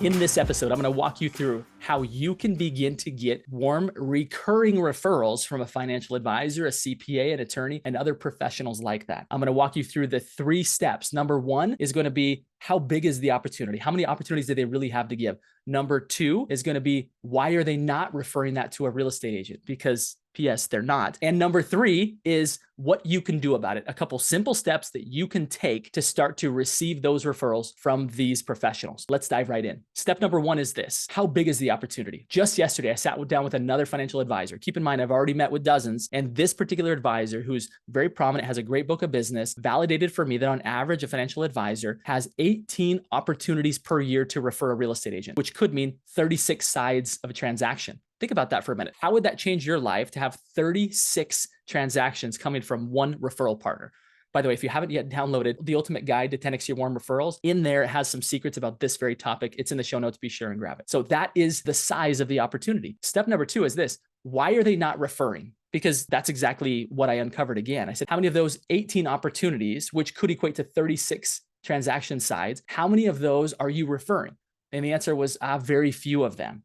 In this episode, I'm going to walk you through how you can begin to get warm, recurring referrals from a financial advisor, a CPA, an attorney, and other professionals like that. I'm going to walk you through the 3 steps. Number 1 is going to be, how big is the opportunity? How many opportunities do they really have to give? Number 2 is going to be, why are they not referring that to a real estate agent? Because P.S. they're not. And number 3 is what you can do about it. A couple simple steps that you can take to start to receive those referrals from these professionals. Let's dive right in. Step number 1 is this. How big is the opportunity? Just yesterday, I sat down with another financial advisor. Keep in mind, I've already met with dozens. And this particular advisor, who's very prominent, has a great book of business, validated for me that on average, a financial advisor has 18 opportunities per year to refer a real estate agent, which could mean 36 sides of a transaction. Think about that for a minute. How would that change your life to have 36 transactions coming from one referral partner? By the way, if you haven't yet downloaded The Ultimate Guide to 10x Your Warm Referrals, in there it has some secrets about this very topic. It's in the show notes. Be sure and grab it. So that is the size of the opportunity. Step number 2 is this. Why are they not referring? Because that's exactly what I uncovered again. I said, how many of those 18 opportunities, which could equate to 36 transaction sides, how many of those are you referring? And the answer was very few of them.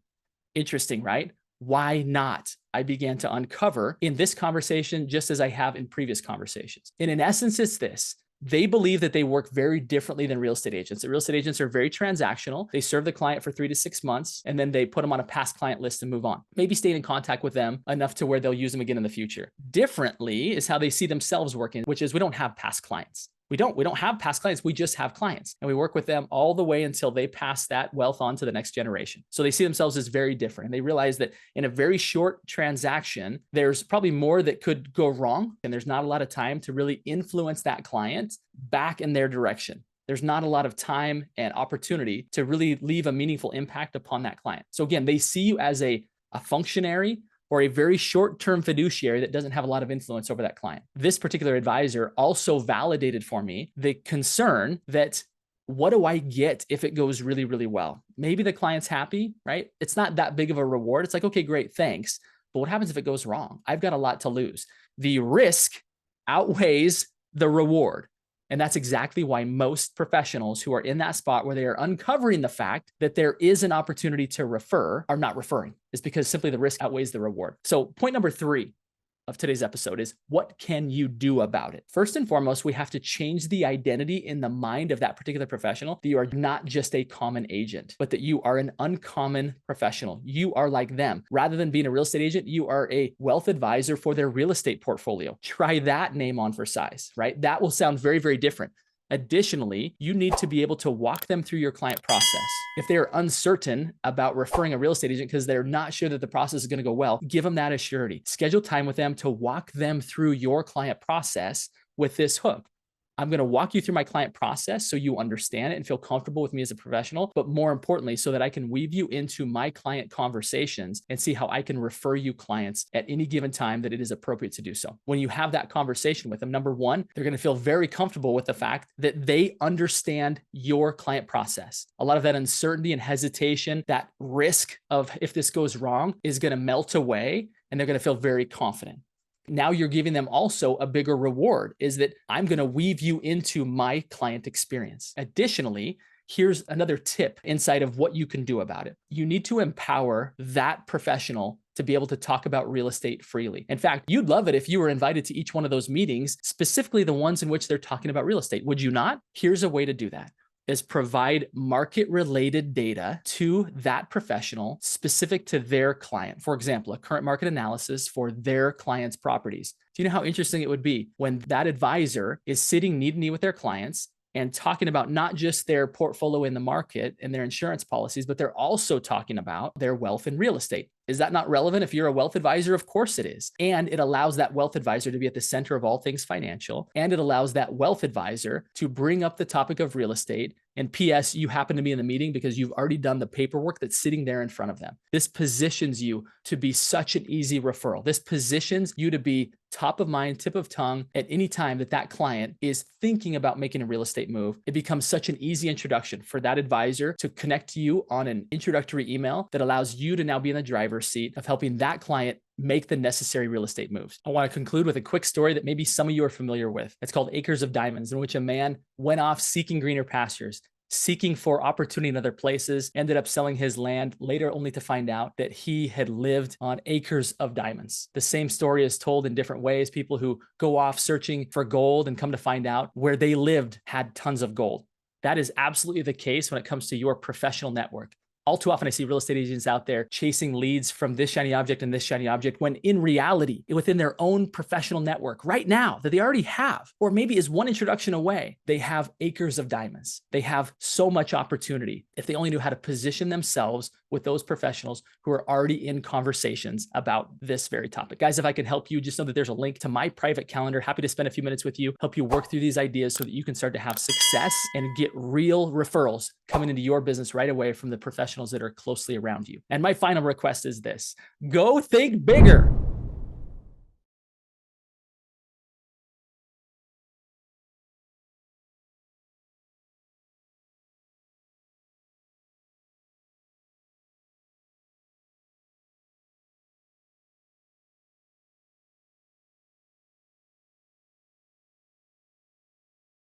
Interesting, right? Why not? I began to uncover in this conversation, just as I have in previous conversations. And in essence, it's this. They believe that they work very differently than real estate agents. The real estate agents are very transactional. They serve the client for 3 to 6 months, and then they put them on a past client list and move on. Maybe stay in contact with them enough to where they'll use them again in the future. Differently is how they see themselves working, which is we don't have past clients. We don't have past clients. We just have clients, and we work with them all the way until they pass that wealth on to the next generation. So they see themselves as very different. And they realize that in a very short transaction, there's probably more that could go wrong. And there's not a lot of time to really influence that client back in their direction. There's not a lot of time and opportunity to really leave a meaningful impact upon that client. So again, they see you as a functionary or a very short-term fiduciary that doesn't have a lot of influence over that client. This particular advisor also validated for me the concern that, what do I get if it goes really, really well? Maybe the client's happy, right? It's not that big of a reward. It's like, okay, great, thanks. But what happens if it goes wrong? I've got a lot to lose. The risk outweighs the reward. And that's exactly why most professionals who are in that spot where they are uncovering the fact that there is an opportunity to refer are not referring. It's because simply the risk outweighs the reward. So point number 3 of today's episode is, what can you do about it? First and foremost, we have to change the identity in the mind of that particular professional that you are not just a common agent, but that you are an uncommon professional. You are like them. Rather than being a real estate agent, you are a wealth advisor for their real estate portfolio. Try that name on for size, right? That will sound very, very different. Additionally, you need to be able to walk them through your client process. If they are uncertain about referring a real estate agent because they're not sure that the process is going to go well, give them that assurity. Schedule time with them to walk them through your client process with this hook. I'm going to walk you through my client process so you understand it and feel comfortable with me as a professional, but more importantly, so that I can weave you into my client conversations and see how I can refer you clients at any given time that it is appropriate to do so. When you have that conversation with them, number 1, they're going to feel very comfortable with the fact that they understand your client process. A lot of that uncertainty and hesitation, that risk of if this goes wrong, is going to melt away, and they're going to feel very confident. Now you're giving them also a bigger reward, is that I'm going to weave you into my client experience. Additionally, here's another tip inside of what you can do about it. You need to empower that professional to be able to talk about real estate freely. In fact, you'd love it if you were invited to each one of those meetings, specifically the ones in which they're talking about real estate. Would you not? Here's a way to do that. Is provide market-related data to that professional specific to their client. For example, a current market analysis for their client's properties. Do you know how interesting it would be when that advisor is sitting knee to knee with their clients and talking about not just their portfolio in the market and their insurance policies, but they're also talking about their wealth in real estate? Is that not relevant if you're a wealth advisor? Of course it is. And it allows that wealth advisor to be at the center of all things financial. And it allows that wealth advisor to bring up the topic of real estate. And P.S., you happen to be in the meeting because you've already done the paperwork that's sitting there in front of them. This positions you to be such an easy referral. This positions you to be top of mind, tip of tongue at any time that that client is thinking about making a real estate move. It becomes such an easy introduction for that advisor to connect to you on an introductory email that allows you to now be in the driver's seat of helping that client make the necessary real estate moves. I want to conclude with a quick story that maybe some of you are familiar with. It's called Acres of Diamonds, in which a man went off seeking greener pastures. seeking for opportunity in other places, ended up selling his land later only to find out that he had lived on acres of diamonds. The same story is told in different ways. People who go off searching for gold and come to find out where they lived had tons of gold. That is absolutely the case when it comes to your professional network. All too often, I see real estate agents out there chasing leads from this shiny object and this shiny object, when in reality, within their own professional network right now that they already have, or maybe is one introduction away, they have acres of diamonds. They have so much opportunity if they only knew how to position themselves with those professionals who are already in conversations about this very topic. Guys, if I can help you, just know that there's a link to my private calendar. Happy to spend a few minutes with you, help you work through these ideas so that you can start to have success and get real referrals coming into your business right away from the professionals that are closely around you. And my final request is this: go think bigger.